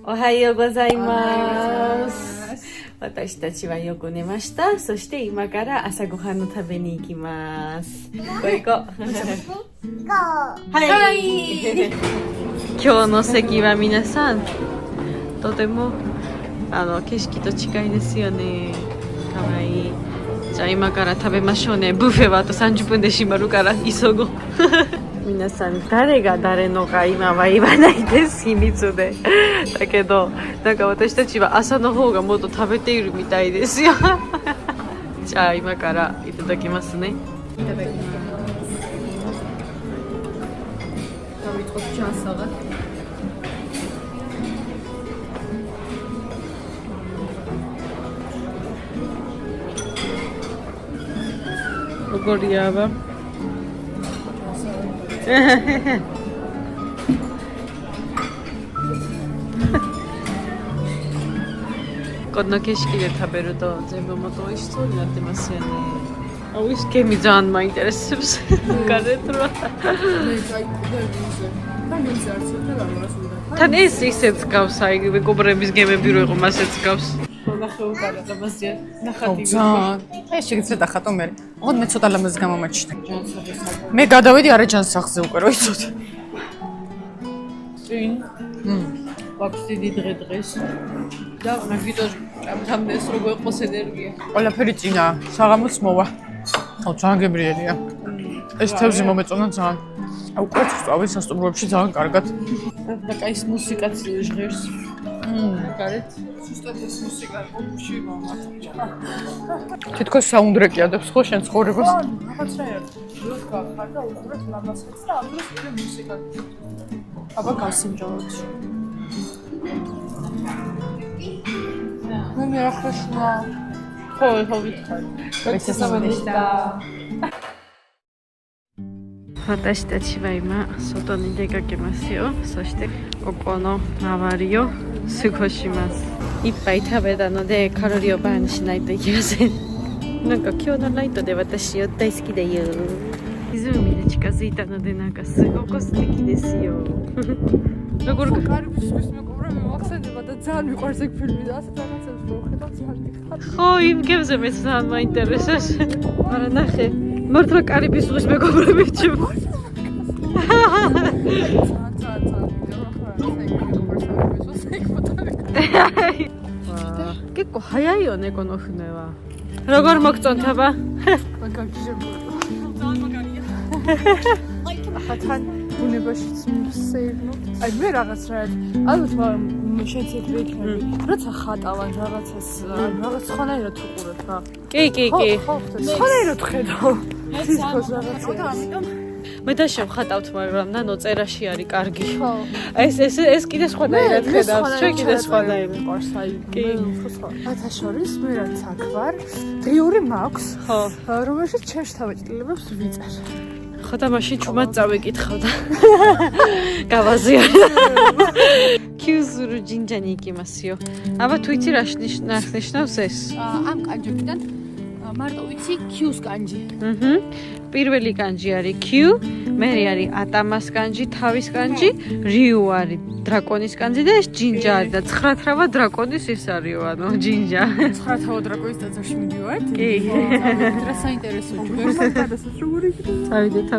おはようございます。私たちはよく寝ました。そして今から朝ごはんを食べに行きます。行こう。はい。今日の席は皆さん、とても景色と近いですよね。かわいい。じゃあ今から食べましょうね。ブッフェはあと30分で閉まるから急ごう。皆さん誰が誰のか今は言わないです、秘密で。だけどなんか私たちは朝の方がもっと食べているみたいですよ。じゃあ今からいただきますね。いただきます。როგორი აბა?この景色で食べると全部もっと美味しそうになってますよね。美味しいみざんまインテレスする。ガレトラ。თან ეს ისეც გავს, აი მეგობრების გემები რო იყო, მასეც გავს. ეს შეიძლება ხატო მე. ოღონდ მე ცოტა ლამაზი გამომაჩნდა. მე გადავედი არაჯანსაღზე უკვე რო იცოდი. წინ. ვაქვს დიდი დღე დღეს. და მაგიტოს ამდენს როგორ იყოს ენერგია. ყველაფერი წინა, საღამოც მოვა. აუ ძალიან გებრიელია. ეს თევზი მომეწონა ძალიან. უკვე წავი სასტუმროებში ძალიან კარგად. და კაი მუსიკაც ჟღერს. გარეთ. ზუსტად ეს მუსიკა ყოფში მომაწყდა. თითქოს საუნდტრეკი ადებს ხო შენ ცხოვრებას? რაღაცნაირად. როდ გახარ და უყურებ ლამაზებს და ამ დროს მე მუსიკა. აბა გავსინჯოთ. Ну, мне хорошо. Ой, hovitkhar. Как ты самодишта. 私たちは今外に出かけますよ。そしてここの周りを過ごします。いっぱい食べたのでカロリーをバーンしないといけません。なんか今日のライトで私大好きだよ。湖に近づいたのでなんかすごく素敵ですよ。როგორ გარიბის მეგობრები მახსენდება და ძალიან მიყვარს ეგ ფილმი და ასეთ რაღაცებს რო ხედავ ძალიან მიხარ. ხო, იმ გემზე მეც ძალიან მაინტერესებს. მაგრამ ნახე, მართლა კარიბის ზღვის მეგობრები ჩემო. კიკო ჰაიაიონ ეკონოხნევა. როგორ მოგწონთ აბა? მაგარია. ძალიან მაგარია. ახათან ბუნებაშიც მსეირნო. აი მე რაღაც რა ალბათ შენ ცეკვი იქნები. როცა ხატავან რაღაცას რაღაც ხანაირად უყურებ რა. კი. ხანაირად ხედავ. თითქოს რაღაცა. მე და შევხატავთ, მაგრამ ნანო წერაში არის კარგი. ეს კიდე სხვანაირად ხედავს. ჩვენ კიდე სხვანაირად ყავს აი. კი. ათაშორის მე რაც აქ ვარ, დღიური მაქვს. ხო. რომელშიც ჩემს თავეჭდილებებს ვიწერ. ხო და მაშინ ჩუმად წავიკითხავ და გავაზიარ. კიუზურუ ჯინჯანი იკიმასიო. აბა თუ იცი რა ნიშნავს ეს? ამ კანჯებიდან მარტო ვიცი Q-ს კანჯი. პირველი კანჯი არის Q, მერე არის ატამას კანჯი, თავის კანჯი, რიუ არის დრაკონის კანჯი და ეს ჯინჯა არის და 9 თავა დრაკონის ის არისო, ანუ ჯინჯა. 9 თავა დრაკონის ტაძარში მიდივართ? კი. რა საინტერესო ჯგუფი. წავიდეთ.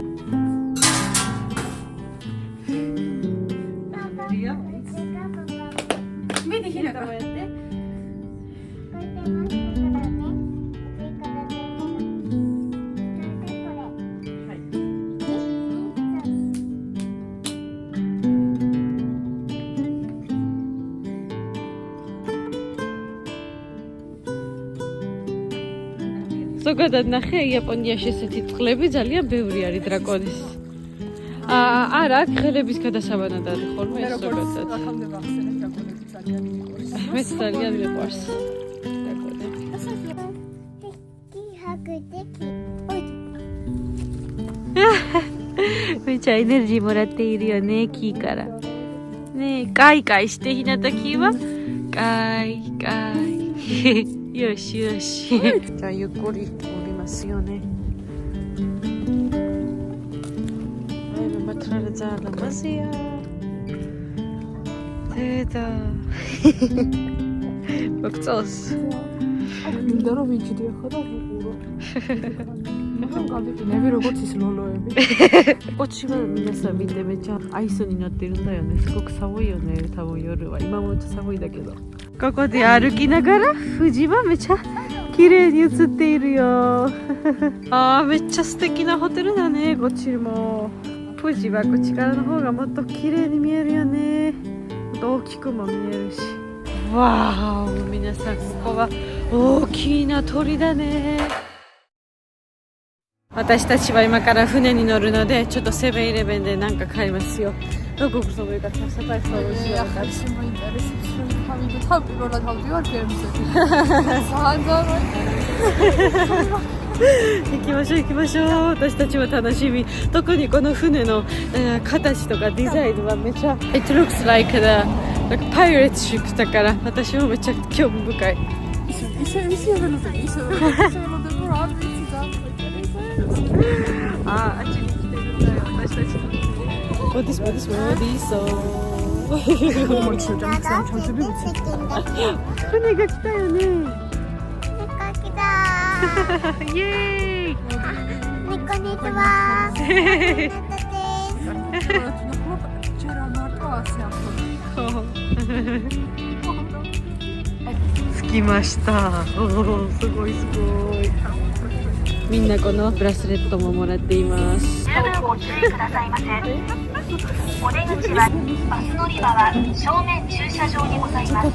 მიდი ჰინაკა. ზოგადად ნახე იაპონიაში ესეთი წყლები ძალიან ბევრი არის დრაკონის. არა, ხელების გადასაბანად არის ხოლმე ეს ზოგადად. მე ძალიან მიყვარს დრაკონები. მე ჩა ენერგი მორატე ირიოねキーからねカイカイしてひなたきはカイカイよしよしじゃあゆっくり降りますよね。はい、またらざらますよ。დედა. მოგწონს? მინდა რომ ვიჯდე ხო და ვიყურო. მაგრამ გავიყინები როგორც ის ლოლოები. こっちは皆さん見てめっちゃアイスになってるんだよね。すごく寒いよね。多分夜は今もめっちゃ寒いだけど。ここで歩きながら富士はめっちゃ綺麗に映っているよ。あーめっちゃ素敵なホテルだね。こっちも富士はこっちからの方がもっと綺麗に見えるよね。もっと大きくも見えるし。わー皆さんここは大きな鳥だね。私たちは今から船に乗るのでちょっとセブンイレブンで何か買いますよ. როგორ გრძნობია გასაფასო ახალში მოინტერესებს რომ თავიდე თავ პირველად ავდივარ გემზე. საანძარო. 行きましょう行きましょう。私たちも楽しみ。特にこの船の形とかデザインはめっちゃ It looks like the pirate ship だから私もめっちゃ興味深い。ისე ველოდები რა ვიცი ძალიანあっちに来てるんだよ私たち。მოდის船が来たよね。イエーイ。こんにちは。着きました。おーすごいすごい。みんなこのブラスレットももらっています。十分ご注意くださいませ。お出口はバス乗り場は正面駐車場にございます。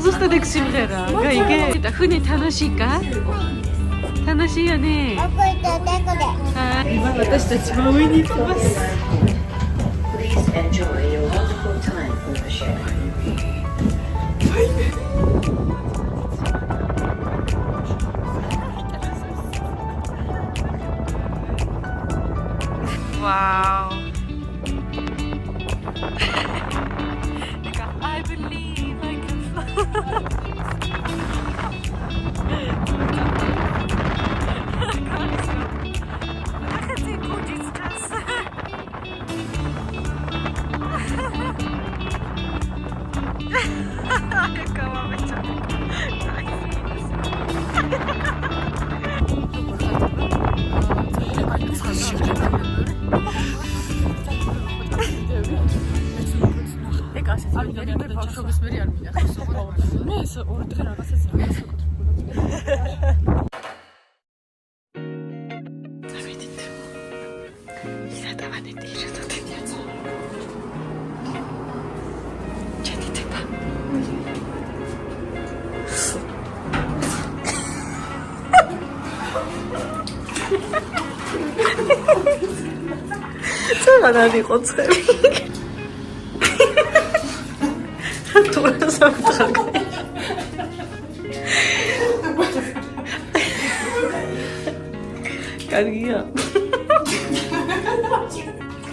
ზუსტად ეგ სიმღერაა. გაიგე?船楽しいか? 楽しいよね。今私たちも上に行きます。Please enjoy your wonderful time on the ship. Wow. I believe I can fly. ძალიან იყო წელი. თორე საფრთხე. კარგია.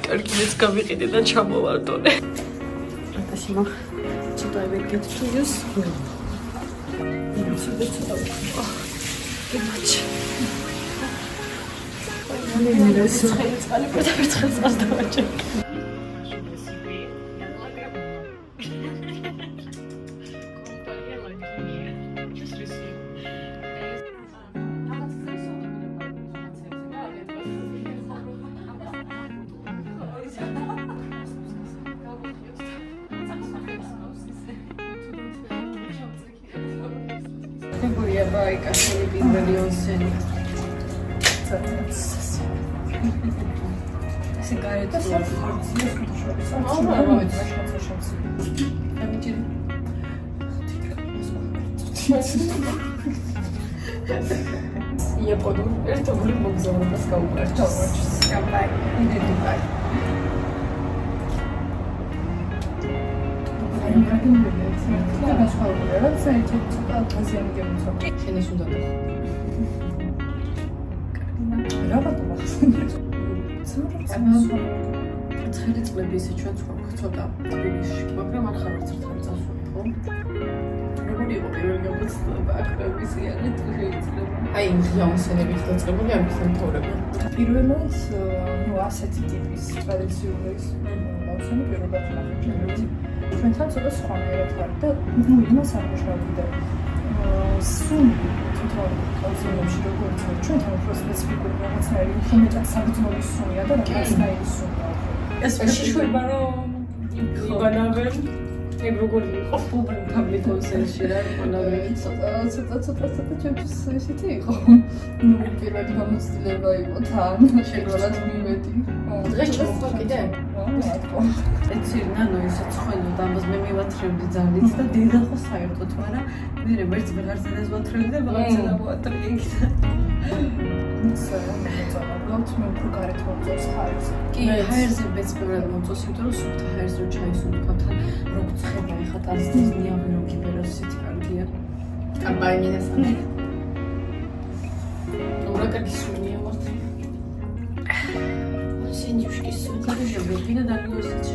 კარგიაც გავიყიდე და ჩამოვარდონე.私もちょっと I will get to use. Too much. ისე გარეთ და სად ხარჯია შორის იაპონურ ერთობლივ მოგზაურობას გაუყურებთ. კამპაი იდენტიფაი შენეს უნდა და ცხელი წლები ისე ჩვენ ცხოვრობ ცოტა თბილისში, მაგრამ არ ხარ ვერც ერთხელ წასული, ხო? როგორი იყო პირველი გამოცდილება აქ ისიანი თუ შეიძლება? აი, ღიაუნსენებით დაწყებული ამის დამთავრება. პირველად ნუ ასეთი ტიპის ტრადიციული ბავშვები პირველად ნახეთ. ჩვენთან ცოტა სხვანაირად ვარ და ნუ იმას არ ვშავდე. სულ თვითონ კონცერტებში როგორც ჩვენთან უფრო სპეციფიკური რაღაცნაირი უფრო მეტად საბრძოლო სუნია და რაღაცნაირი სუნია. ეს შეშვება რომ იბანავენ ეგ როგორი იყო პუბლიკ კონცერტში რა იბანავენ ცოტა ჩემთვის ესეთი იყო. ნუ პირველი გამოცდილება იყო თან შეგვიძლია მივედი. დღეს ჩასვლა კიდე? ეცი ნანო ისაც ხვენოდა ამას მე მივათრევდი ძალით და დედა ხო საერთოდ, მაგრამ მე ვერც ვეღარ ზედას ვათრევდი და რაღაცა დავატრიე იქ. უბრალოდ მე უფრო გარეთ მომწონს ჰაერზე. კი, ჰაერზე მეც პირველად მომწონს, იმიტომ რომ სუფთა ჰაერზე რო ჩაისუნთქო თან როგორც ხება ეხა ტანსტის ნიავი რო კიბეროს ისეთი კარგია. კამპაი მინასანი. რა კარგი სუნია მოხდა. სინჯუშკის სუნია ვეფინა დაგიოსიც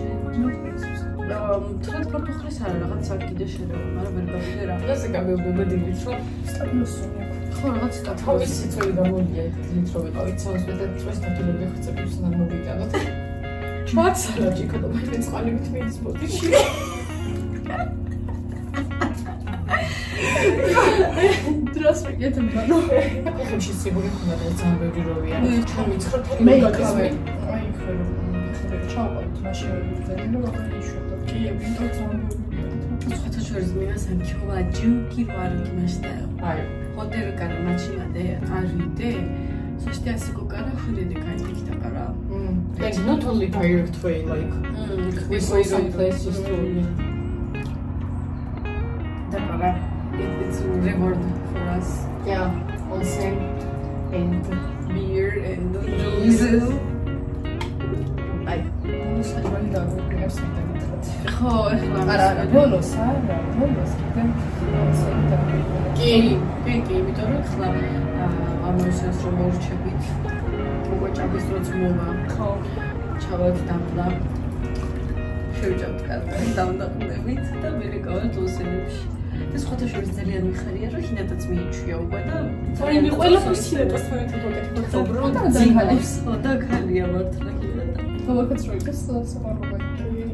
თრად პორტუხალის არა რაღაც აქ კიდე შეიძლება, მაგრამ ვერ გავიგე რა. ასე გამეუბნება დილით რომ სტაბილურია. ხო რაღაც თავის სიტყვები გამოდია დილით რომ ვიყავით სამსვეტად წვეს დაგილები ხწებს და მოვიტანოთ. ჩვაცალაჯი ქოდა მე წყალებით მიდის ბოდიში. დროს ვიგეთებდა რომ ხოში სიბური ხონდა და ძალიან ბევრი როვია. ჩემი ცხრთელი მე გაგასმე. აი ხო ხერხი ჩავყავთ მაშინ ვიგდები რომ აღარ იშვებდა. კი, ვინტო ძალიან ბევრი. სხვათა შორის მინასან ჩოვა ჯუკი ვარ იმასტაო. აი Hotel cara machimade aride. So stiasiko cara hurede kanikita cara. Like not only direct way, like we saw some places to. Dakara, it's a reward for us. Yeah, onsen And beer and noodles. აი, მოსაშვალი დაგვიგებს მეტად. ხო, ეხლა არა, ბოლოს არა, ბოლოს კიდე კი, იმიტომ რომ ხლა ამოსეს რომ მორჩებით. მოგვაჭამის როც მოვა. ხო. ჩავალთ დამდა. შევჭამთ კარგად დამდაყნებით და მე გავართ ოსენებში. და სხვათა შორის ძალიან მიხარია რომ ჰინატაც მიიჩვია უკვე და ძალიან ყველაფერს ჰინატას თვითონ ვაკეთებ. უბრალოდ და ხალია მართლა ჰინატა. ბოლოს რო იქეს საუბარობა.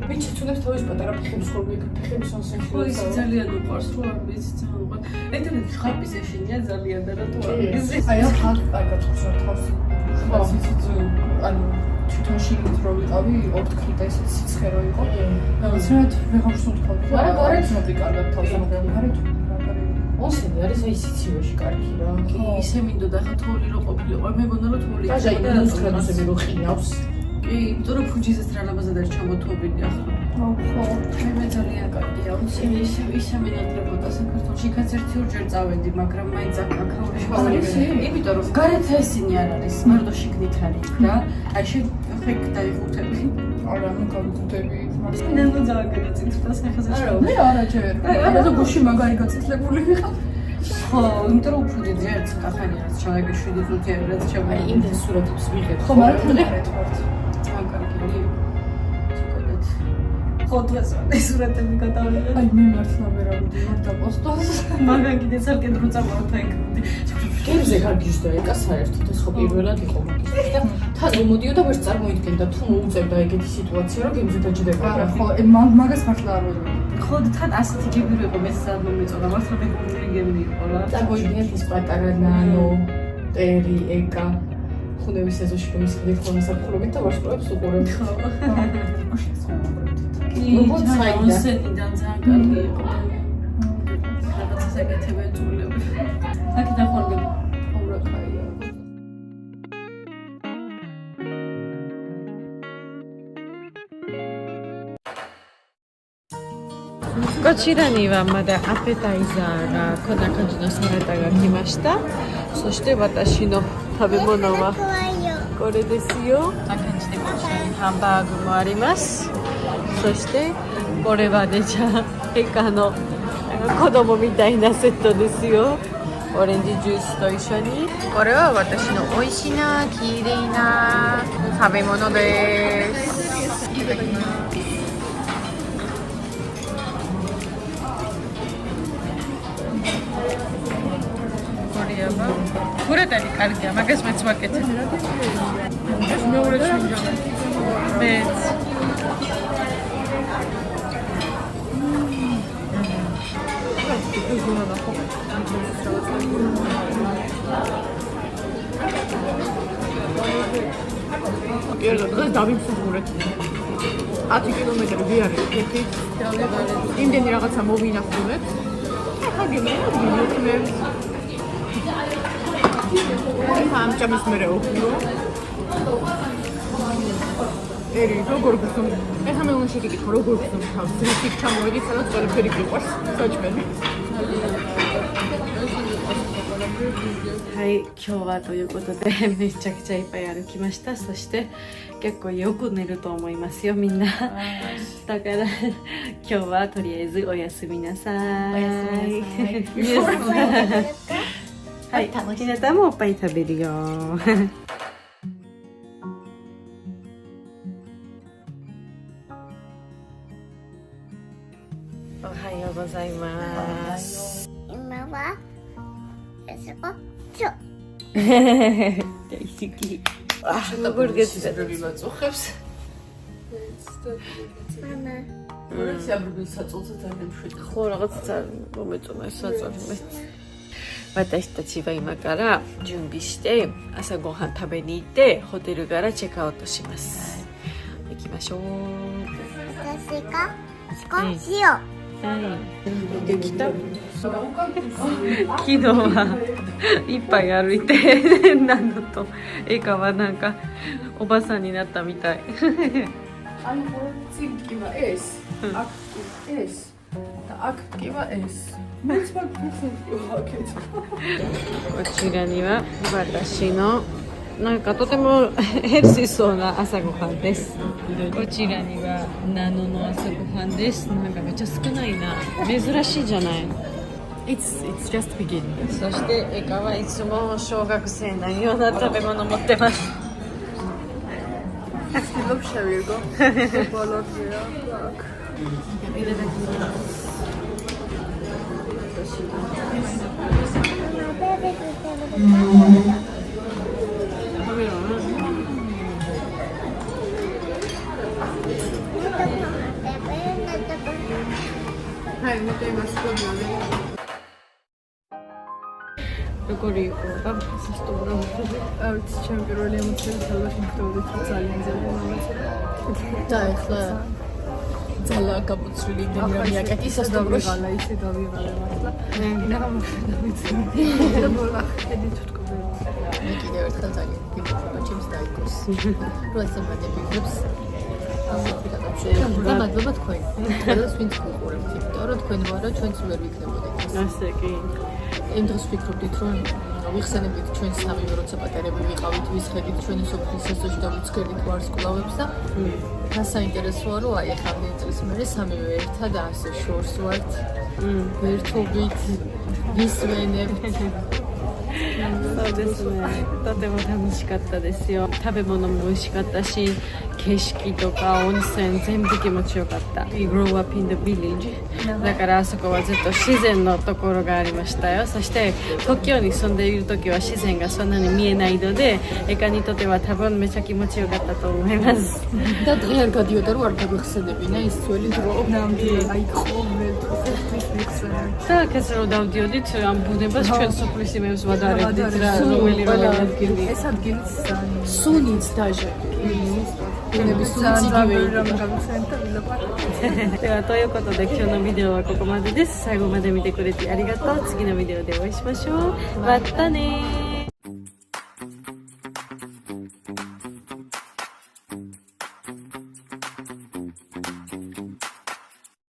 ვინც შეცდებს თავის პატარა ფეხებს ხოლმე ფეხების ონსენში. ხო ის ძალიან უყვარს თუ არ ვიცი ძალიან უყვარს. ეთერით ხაპის ეშინია ძალიან და რა თუ არ ვიცი. აი ახ კარგად ხსოვ თავს. ხო, ანუ თვითონ შიგნით რო ვიყავი, ორთქლი და ესეც სიცხერო იყო. რაღაცნაირად ვეღარ ვსუნთქავდი. არა, გარეთ მოდი კარგად თავს გამოგარეთ. ონსენი არის აი სიცივეში კარგი რა. კი, ისე მინდოდა ხა თოვლი რო ყოფილიყო. მე მგონა რომ თოვლი და აი მინუს გრადუსები რო ხინავს. კი, იმიტომ რომ ფუჯისას რა ლამაზად არის ჩამოთოვილი ახლა. ხო. მე ძალიან კარგია. ონსენი ისე მინატრებოდა საქართველოში. იქაც 1-2 წავედი, მაგრამ მაინც აქაური არის? იმიტომ რომ გარეთ ესენი არ არის, მარტო შიგნით არის რა. აი შეგ დაიხუთები. არა, ნუ გავიგდები. ნუ ძალიან გადაწიწდა სახაზე. არა, მე არა ჯერ. არა, და გუში მაგარი გაწითლებული ვიყავ. ხო, იმიტომ რომ უფრო დიდი ერთ ცოტა ხანია რაც ჩავაგე 7-8 რაც აი ჩავაგე. იმდენ სურათებს ვიღებ. ხო, მაგრამ დღეს ვარ. კარგი. ხო დღეს ეს სურათები გადავიღე. აი მე მართლა ვერავდი ვარ და პოსტოს. მაგან კიდე ცალკე დრო წამოვართ ეგ. გემზე კარგი შდა ეკა საერთოდ ეს ხო პირველად იყო მაგის. და თან მომოდიოდა ვერც წარმოიდგენდა თუ მოუწევდა ეგეთი სიტუაცია რომ გემზე დაჯდება. არა, ხო, მაგას მართლა არ ვერავდი. ხო თან ასეთი გემი იყო მე სად მომეწონა მართლა მეგობრული გემი იყო რა. წარმოიდგინეთ ის პატარა ნანო, ტერი, ეკა ხუნევის ეზოში რომ ისედით ხოლმე საფრთხილობით და ვარსკვლავებს უყურებთ. ხო. როგორც საიდან ონსენიდან ძალიან კარგი იყო. რაღაცა საკეთებენ ძულები. აქედან ხორგები. ოვრა კაია. こちらにはまだアペタイザーがこんな感じのサラダが来ました。そして私の食べ物はこれですよ。こんな感じでハンバーグもあります。そしてこれはね、じゃあエカの子供みたいなセットですよ。オレンジジュースと一緒に。これは私の美味しな綺麗な食べ物です。これやば。これだけあるけど、მაგას მეც ვაკეთებ. ეს მეორე ჩვენგანა. მეც. პირველად დღეს დავიმსახურეთ 10 კილომეტრი ვიარეთ ქეთით. იმდენი რაღაცა მოვინახულეთ. ახლა გიმეორებ. ამ ჭამის მერე ოქრო. ერი როგორ გქონდა? ეხლა მე უნდა შეგიკითხო როგორ გქონდა თავს. რითი ჩამოვედი სადაც ყველაფერი გიყვარს. საჭმელი. はい、今日はということでめちゃくちゃいっぱい歩きました。そして結構よく寝ると思いますよ、みんな。だから今日はとりあえずおやすみなさい。おやすみなさい。はい、ひなたもおっぱい食べるよ。おはようございます。今はそこちょ大好き。あ、როგორ გეცდეთ? ვიმაწუხებს. მამა როცა აბრბილ საწოლზე ძალიან მშვიდია. ხო, რაღაც მომეწონა ეს საწოლი. 私たちは今から準備して朝ごはん食べに行ってホテルからチェックアウトします。行きましょう。私が少しよできた。昨日はいっぱい歩いてなんだとエカはなんかおばさんになったみたい。 აი ხო ციგკივა ეს აქ ეს და აქ კივა ეს მეც ვაკეთებ こちらには私のなんかとてもヘルシーそうな朝ごはんです。こちらにはナノの朝ごはんです。なんかめっちゃ少ないな。珍しいじゃない。 It's just begin そしてエカはいつも小学生のような食べ物持ってます。 ცდილობ შევირგო ბოლოდია აქ აი მე მასკობია როგორი იყო და სასტუმრო? ავიც ჩემი პირველი ემოციები თალაში მქონდათ ძალიან და ეხლა ძალა გაბუცრილი იმდენი რომ იაკეთი სასტუმროში გავიღალა ისე გავიღალა მართლა ნახა ვიცი და ბოლა ხედი თვითკობი მე კიდევ ერთხელ ძალიან გიმოწონა ჩემს დაიკოს როცა მადებიღებს და მადლობა თქვენ ყველას ვინც გიყურებთ იმიტომ რომ თქვენ ვარო ჩვენც ვერ ვიქნებოდით ასე კი. იმ დროს ვფიქრობდით რომ ვიხსენებდით ჩვენ სამივე როცა პატარები ვიყავით ვისხედით ჩვენი სოფლის სასოჭი და ვუცქერდით ვარსკვლავებს და საინტერესოა რომ აი ახლა ამ წელს მე სამივე ერთად ასე შორს ვართ ერთობით ვისვენებთ そうですね。とても楽しかったですよ。食べ物も美味しかったし、景色とか温泉全部気持ちよかった。We grew up in the village。だからあそこはずっと自然のところがありましたよ。そして東京に住んでいる時は自然がそんなに見えないので、エカにとっては多分めっちゃ気持ちよかったと思います。 და დღეან გადიოდა რომ არ გაგვიხსენებინა ის ძველი დრო ნამდვილად აი ყოველ დღეს ვიხსენებ და კაცო რომ დავდიოდით ამ ბუნებას ჩვენ სოფლის იმებს ვადარებდით რა რომელი ადგილი. ეს ადგილი სუნიც დაჟე ბუნების სუნიც იგივე რომ გავიხსენებ და ვილაპარაკ ではということで今日のビデオはここまでです。最後まで見てくれてありがとう。次のビデオでお会いしましょう。またねー。